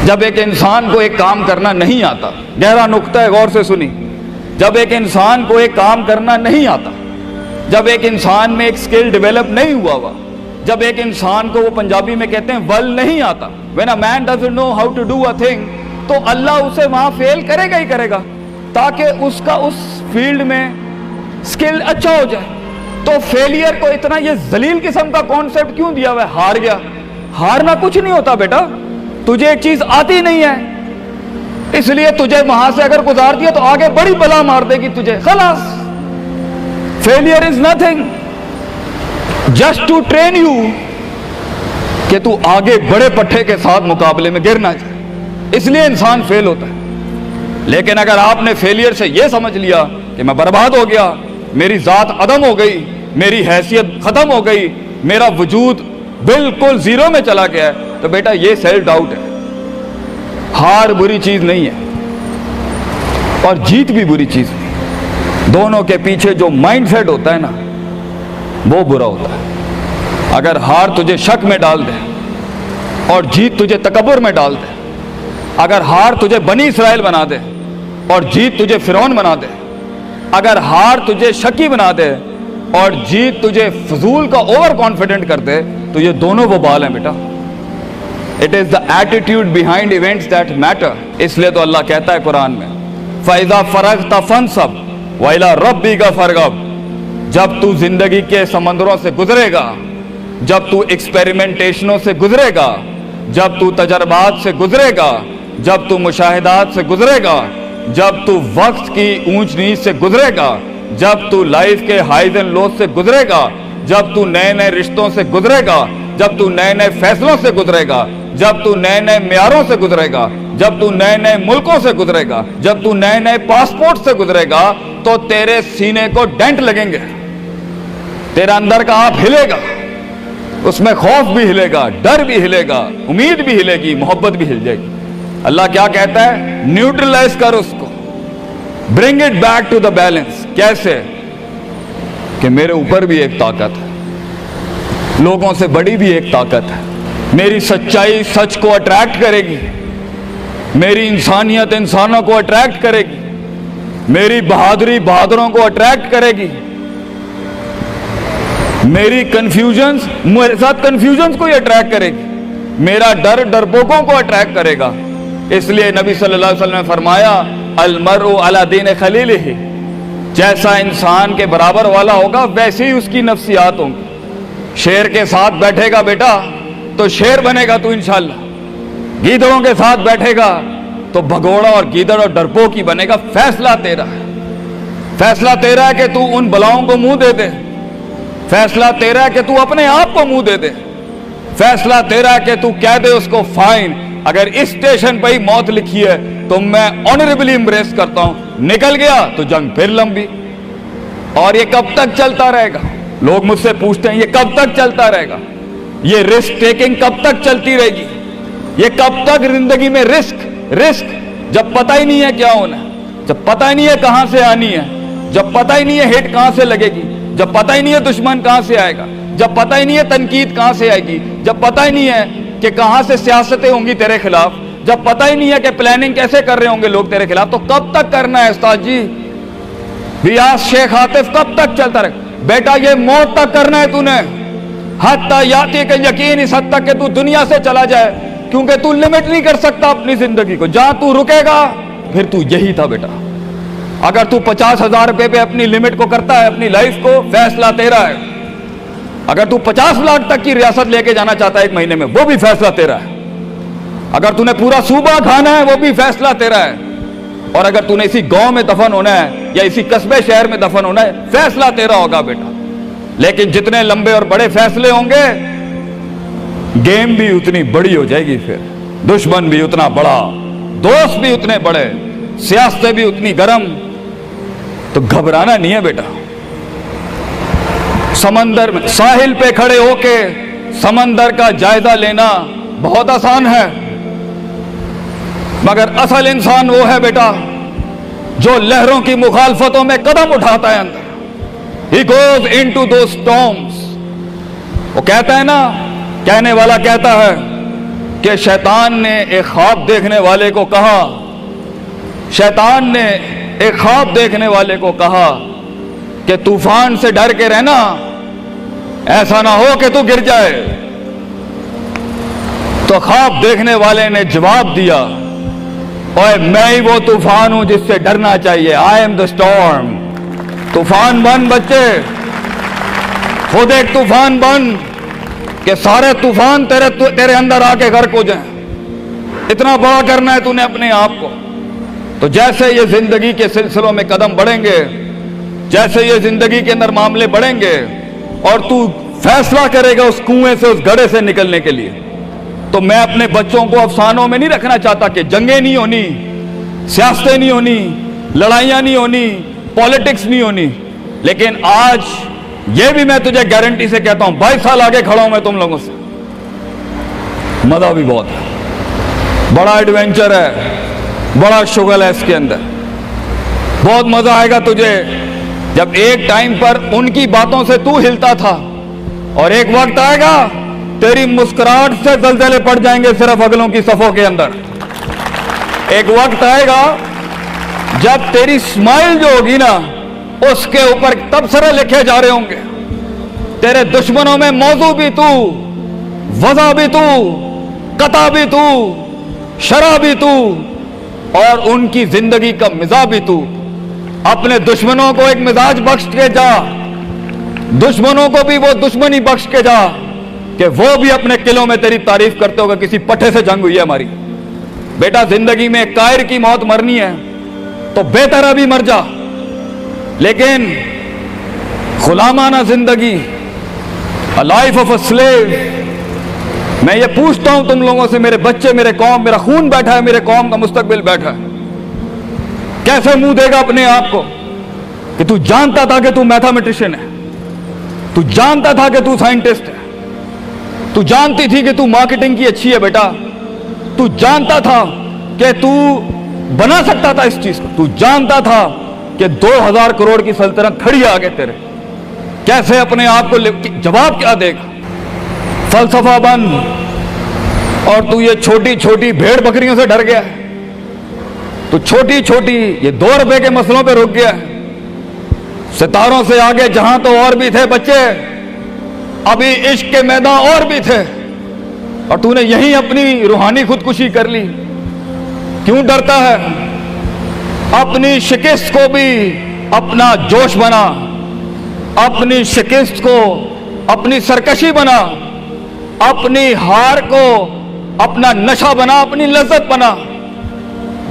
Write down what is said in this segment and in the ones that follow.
जब एक इंसान को एक काम करना नहीं आता, गहरा नुक्ता है, गौर से सुनी, जब एक इंसान को एक काम करना नहीं आता, जब एक इंसान में एक स्किल डेवलप नहीं हुआ, जब एक इंसान को, वो पंजाबी में कहते हैं, वल नहीं आता, when a man doesn't know how to do a thing, तो अल्लाह उसे वहां फेल करेगा ही करेगा, ताकि उसका उस फील्ड में स्किल अच्छा हो जाए। तो फेलियर को इतना ये जलील किस्म का कॉन्सेप्ट क्यों दिया हुआ है? हार गया। हारना कुछ नहीं होता बेटा, तुझे एक चीज आती नहीं है, इसलिए तुझे वहां से अगर गुजार दिया तो आगे बड़ी बला मार देगी तुझे, खलास। Failure is nothing, just to train you कि तू आगे बड़े पट्टे के साथ मुकाबले में गिर ना जाए, इसलिए इंसान फेल होता है। लेकिन अगर आपने फेलियर से यह समझ लिया कि मैं बर्बाद हो गया, मेरी जात अदम हो गई, मेरी हैसियत खत्म हो गई, मेरा वजूद बिल्कुल जीरो में चला गया है, तो बेटा ये सेल्फ डाउट है। हार बुरी चीज नहीं है और जीत भी बुरी चीज नहीं, दोनों के पीछे जो माइंडसेट होता है ना, वो बुरा होता है। अगर हार तुझे शक में डाल दे और जीत तुझे तकब्बुर में डाल दे, अगर हार तुझे बनी इसराइल बना दे और जीत तुझे फिरौन बना दे, अगर हार तुझे शकी बना दे और जीत तुझे फजूल का ओवर कॉन्फिडेंट कर दे, तो ये दोनों वबाल हैं बेटा। It is the attitude behind events that matter. इसलिए तो अल्लाह कहता है कुरान में, फैज़ा फरग़्ता फंसब व इला रब्बिका फरग़ब। जब तू जिंदगी के समंदरों से गुजरेगा, जब तू एक्सपेरिमेंटेशनों से गुजरेगा, जब तू तजर्बात से गुजरेगा, जब तू मुशाहिदात से गुजरेगा, जब तू वक्त की ऊंच नीच से गुजरेगा, जब तू लाइफ के हाइज एंड लोज से गुजरेगा, जब तू नए नए रिश्तों से गुजरेगा, जब तू नए नए फैसलों से गुजरेगा, जब तू नए नए म्यारों से गुजरेगा, जब तू नए नए मुल्कों से गुजरेगा, जब तू नए नए पासपोर्ट से गुजरेगा, तो तेरे सीने को डेंट लगेंगे, तेरा अंदर का आप हिलेगा, उसमें खौफ भी हिलेगा, डर भी हिलेगा, उम्मीद भी हिलेगी, मोहब्बत भी हिल जाएगी। अल्लाह क्या कहता है? न्यूट्रलाइज कर उसको, bring it back to the balance. कैसे? कि मेरे ऊपर भी एक ताकत है, लोगों से बड़ी भी एक ताकत है, मेरी सच्चाई सच को अट्रैक्ट करेगी, मेरी इंसानियत इंसानों को अट्रैक्ट करेगी, मेरी बहादुरी बहादुरों को अट्रैक्ट करेगी, मेरी कंफ्यूजन्स मेरे साथ कंफ्यूजन्स को ही अट्रैक्ट करेगी, मेरा डर डरपोकों को अट्रैक्ट करेगा। इसलिए नबी सल्लल्लाहु अलैहि वसल्लम ने फरमाया, अलमरउ अला दीन खलीलिही, जैसा इंसान के बराबर वाला होगा वैसे ही उसकी नफ्सियात होंगी। शेर के साथ बैठेगा बेटा तो शेर बनेगा तू इंशाल्लाह, गीदड़ों के साथ बैठेगा तो भगोड़ा और गीदड़ और डरपोक ही बनेगा। फैसला तेरा है, फैसला तेरा है कि तू उन बलाओं को मुंह दे दे, फैसला तेरा है कि तू अपने आप को मुंह दे दे, फैसला तेरा है कि तू कह दे उसको, फाइन, अगर इस स्टेशन पर ही मौत लिखी है तो मैं ऑनरेबली एम्ब्रेस करता हूं, निकल गया तो जंग फिर लंबी। और ये कब तक चलता रहेगा? लोग मुझसे पूछते हैं ये कब तक चलता रहेगा, ये रिस्क टेकिंग कब तक चलती रहेगी, ये कब तक जिंदगी में रिस्क रिस्क, जब पता ही नहीं है क्या होना है, जब पता ही नहीं है कहां से आनी है, जब पता ही नहीं है हिट कहां से लगेगी, जब पता ही नहीं है दुश्मन कहां से आएगा, जब पता ही नहीं है तनकीद कहां से आएगी, जब पता ही नहीं है कि कहां से सियासतें होंगी तेरे खिलाफ, जब पता ही नहीं है कि प्लानिंग कैसे कर रहे होंगे लोग तेरे खिलाफ, तो कब तक करना है उस्ताद जी? रियाज शेख आतिफ, कब तक चलता रहे? बेटा ये मौत तक करना है तूने, हत्ता याती के यकीन, इस हद तक कि तू दुनिया से चला जाए, क्योंकि तू लिमिट नहीं कर सकता अपनी जिंदगी को। जहां तू रुकेगा फिर तू यही था बेटा। अगर तू 50,000 रुपए पे अपनी लिमिट को करता है, अपनी लाइफ को, फैसला तेरा है। अगर तू 50 लाख तक की रियासत लेके जाना चाहता है एक महीने में, वो भी फैसला तेरा है। अगर तूने पूरा सूबा खाना है, वो भी फैसला तेरा है। और अगर तूने इसी गांव में दफन होना है या इसी कस्बे शहर में दफन होना है, फैसला तेरा होगा बेटा। लेकिन जितने लंबे और बड़े फैसले होंगे, गेम भी उतनी बड़ी हो जाएगी, फिर दुश्मन भी उतना बड़ा, दोस्त भी उतने बड़े, सियासतें भी उतनी गर्म। तो घबराना नहीं है बेटा। समंदर में साहिल पे खड़े होके समंदर का जायजा लेना बहुत आसान है, मगर असल इंसान वो है बेटा जो लहरों की मुखालफतों में कदम उठाता है अंदर। He goes into those storms। वो कहता है ना, कहने वाला कहता है कि शैतान ने एक ख्वाब देखने वाले को कहा, शैतान ने एक ख्वाब देखने वाले को कहा कि तूफान से डर के रहना, ऐसा ना हो कि तू गिर जाए। तो ख्वाब देखने वाले ने जवाब दिया, ओए मैं ही वो तूफान हूं जिससे डरना चाहिए। I am the storm. तूफान बन बच्चे, खुद एक तूफान बन कि सारे तूफान तेरे अंदर आके गर्क हो जाएं। इतना बड़ा करना है तूने अपने आप को। तो जैसे ये जिंदगी के सिलसिलों में कदम बढ़ेंगे, जैसे ये जिंदगी के अंदर मामले बढ़ेंगे और तू फैसला करेगा उस कुएं से, उस गड्ढे से निकलने के लिए, तो मैं अपने बच्चों को अफसानों में नहीं रखना चाहता कि जंगें नहीं होनी, सियासतें नहीं होनी, लड़ाइयां नहीं होनी, पॉलिटिक्स नहीं होनी। लेकिन आज ये भी मैं तुझे गारंटी से कहता हूं, 22 साल आगे खड़ा हूं मैं तुम लोगों से। मजा भी बहुत है, बड़ा एडवेंचर है, बड़ा शुगल है इसके अंदर। बहुत मजा आएगा तुझे जब एक टाइम पर उनकी बातों से तू हिलता था और एक वक्त आएगा तेरी मुस्कुराहट से दलदले पड़ जाएंगे सिर्फ अगलों की सफों के अंदर। एक वक्त आएगा जब तेरी स्माइल जो होगी ना, उसके ऊपर तबसरे लिखे जा रहे होंगे। तेरे दुश्मनों में मौजू भी तू, वजह भी तू, कता भी तू, शरा भी तू और उनकी जिंदगी का मिजाज भी तू। अपने दुश्मनों को एक मिजाज बख्श के जा, दुश्मनों को भी वो दुश्मनी बख्श के जा कि वो भी अपने किलों में तेरी तारीफ करते होगा, किसी पट्टे से जंग हुई है हमारी। बेटा जिंदगी में कायर की मौत मरनी है तो बेहतर अभी मर जा, लेकिन गुलामाना जिंदगी, a life of a slave. मैं ये पूछता हूं तुम लोगों से, मेरे बच्चे, मेरे कौम, मेरा खून बैठा है, मेरे कौम का मुस्तकबिल बैठा है, कैसे मुंह देगा अपने आप को कि तू जानता था कि तू मैथमेटिशियन है, तू जानता था कि तू साइंटिस्ट है, तू जानती थी कि तू मार्केटिंग की अच्छी है बेटा, तू जानता था कि तू बना सकता था इस चीज को, तू जानता था कि 2000 करोड़ की सल्तनत खड़ी आ गए तेरे, कैसे अपने आप को जवाब क्या देगा? फलसफा बन और तू ये छोटी छोटी भेड़ बकरियों से डर गया है, तो छोटी छोटी ये 2 रुपए के मसलों पे रुक गया। सितारों से आगे जहां तो और भी थे बच्चे, अभी इश्क के मैदान और भी थे, और तूने यहीं अपनी रूहानी खुदकुशी कर ली। क्यों डरता है? अपनी शिकस्त को भी अपना जोश बना, अपनी शिकस्त को अपनी सरकशी बना, अपनी हार को अपना नशा बना, अपनी लज्जत बना।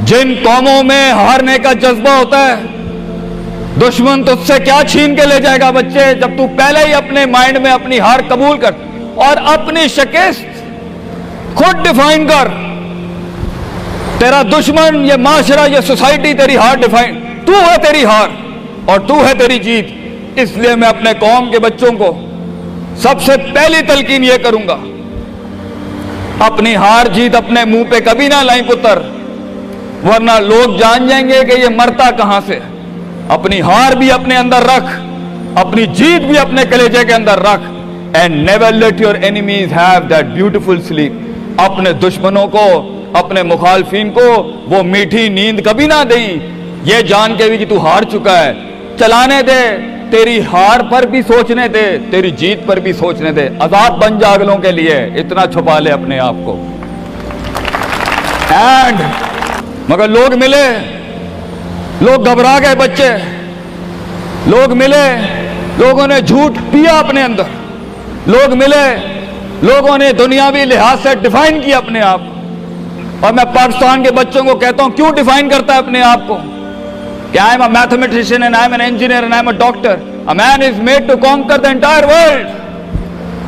जिन कौमों में हारने का जज्बा होता है, दुश्मन तुझसे क्या छीन के ले जाएगा बच्चे, जब तू पहले ही अपने माइंड में अपनी हार कबूल कर और अपनी शिकस्त खुद डिफाइन कर। तेरा दुश्मन, ये माशरा, ये सोसाइटी तेरी हार डिफाइन, तू है तेरी हार और तू है तेरी जीत। इसलिए मैं अपने कौम के बच्चों को सबसे पहली तलकीन ये करूंगा, अपनी हार जीत अपने मुंह पे कभी ना लाई पुत्र, वरना लोग जान जाएंगे कि ये मरता कहां से। अपनी हार भी अपने अंदर रख, अपनी जीत भी अपने कलेजे के अंदर रख। And never let your enemies have that beautiful sleep. अपने दुश्मनों को, अपने मुखालफिन को वो मीठी नींद कभी ना दें, ये जान के भी कि तू हार चुका है। चलाने दे, तेरी हार पर भी सोचने दे, तेरी जीत पर भी सोचने दे। आजाद बन जा अगलों के लिए, इतना छुपा ले अपने आप को। एंड मगर लोग मिले, लोग घबरा गए बच्चे, लोग मिले, लोगों ने झूठ पिया अपने अंदर, लोग मिले, लोगों ने दुनियावी लिहाज से डिफाइन किया अपने आप को। और मैं पाकिस्तान के बच्चों को कहता हूं, क्यों डिफाइन करता है अपने आप को कि I am a mathematician and I am an engineer and I am a doctor. A man is made to conquer the entire world.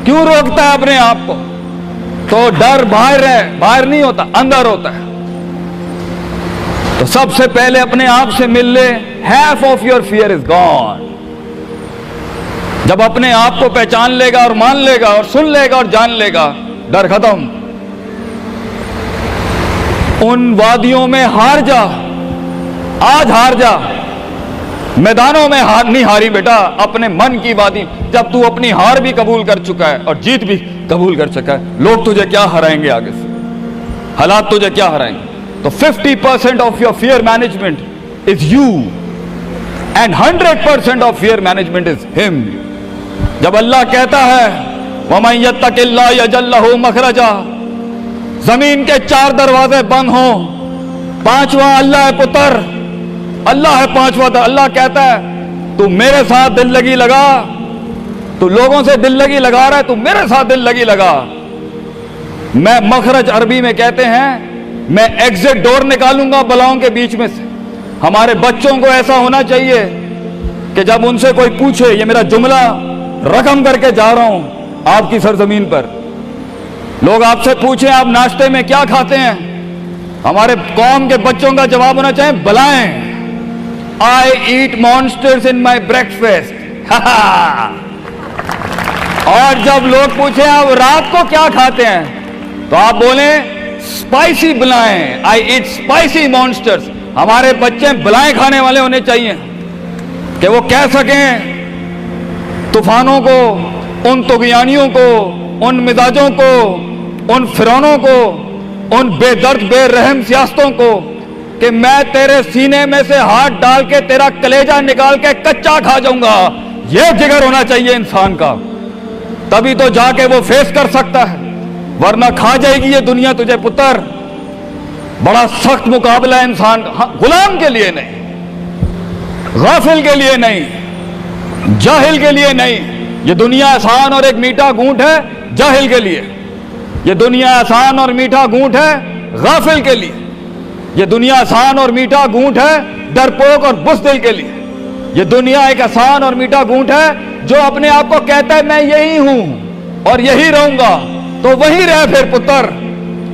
क्यों रोकता है अपने आप को? तो डर बाहर है, बाहर नहीं होता, अंदर होता है। तो सबसे पहले अपने आप से मिल ले, half of your fear is gone। जब अपने आप को पहचान लेगा और मान लेगा और सुन लेगा और जान लेगा, डर खत्म। उन वादियों में हार जा, आज हार जा, मैदानों में हार नहीं हारी बेटा, अपने मन की वादी। जब तू अपनी हार भी कबूल कर चुका है और जीत भी कबूल कर चुका है, लोग तुझे क्या हराएंगे आगे से? हालात तुझे क्या हराएंगे। तो 50% of your fear management is you and 100% of fear management is him. जब अल्लाह कहता है वमन यत्तकिल्लाह यजअल लहू मखरजा, जमीन के 4 दरवाजे बंद हो, 5वां अल्लाह है पुत्र, अल्लाह है 5वां। अल्लाह कहता है तू मेरे साथ दिल लगी लगा, तू लोगों से दिल लगी लगा रहा है, तू मेरे साथ दिल लगी लगा। मैं मखरज अरबी में कहते हैं मैं एग्जिट डोर निकालूंगा बलाओं के बीच में से। हमारे बच्चों को ऐसा होना चाहिए कि जब उनसे कोई पूछे, ये मेरा जुमला रकम करके जा रहा हूं आपकी सरजमीन पर, लोग आपसे पूछें आप नाश्ते में क्या खाते हैं, हमारे कौम के बच्चों का जवाब होना चाहिए बलाएं, आई ईट मॉन्स्टर्स इन माई ब्रेकफास्ट। और जब लोग पूछे आप रात को क्या खाते हैं, तो आप बोले स्पाइसी बलाएं, आई ईट स्पाइसी मॉन्स्टर्स। हमारे बच्चे बलाएं खाने वाले होने चाहिए कि वो कह सकें तूफानों को, उन तुगयानियों को, उन मिजाजों को, उन फिरौनों को, उन बेदर्द बेरहम सियासतों को कि मैं तेरे सीने में से हाथ डाल के तेरा कलेजा निकाल के कच्चा खा जाऊंगा। यह जिगर होना चाहिए इंसान का, तभी तो जाके वो फेस कर सकता है, वरना खा जाएगी ये दुनिया तुझे पुत्र। बड़ा सख्त मुकाबला है इंसान का, गुलाम के लिए नहीं, गाफिल के लिए नहीं, जाहिल के लिए नहीं। ये दुनिया आसान और एक मीठा घूंट है जाहिल के लिए, ये दुनिया आसान और मीठा घूंट है गाफिल के लिए, ये दुनिया आसान और मीठा घूंट है डरपोक और बुज़दिल के लिए। ये दुनिया एक आसान और मीठा घूंट है जो अपने आप को कहता है मैं यही हूं और यही रहूंगा, तो वहीं रह फिर पुत्र।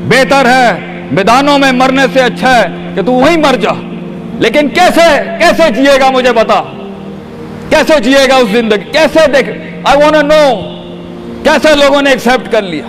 बेहतर है मैदानों में मरने से अच्छा है कि तू वहीं मर जा। लेकिन कैसे कैसे जिएगा मुझे बता, कैसे जिएगा उस जिंदगी, कैसे देख, आई वांट टू नो कैसे लोगों ने एक्सेप्ट कर लिया।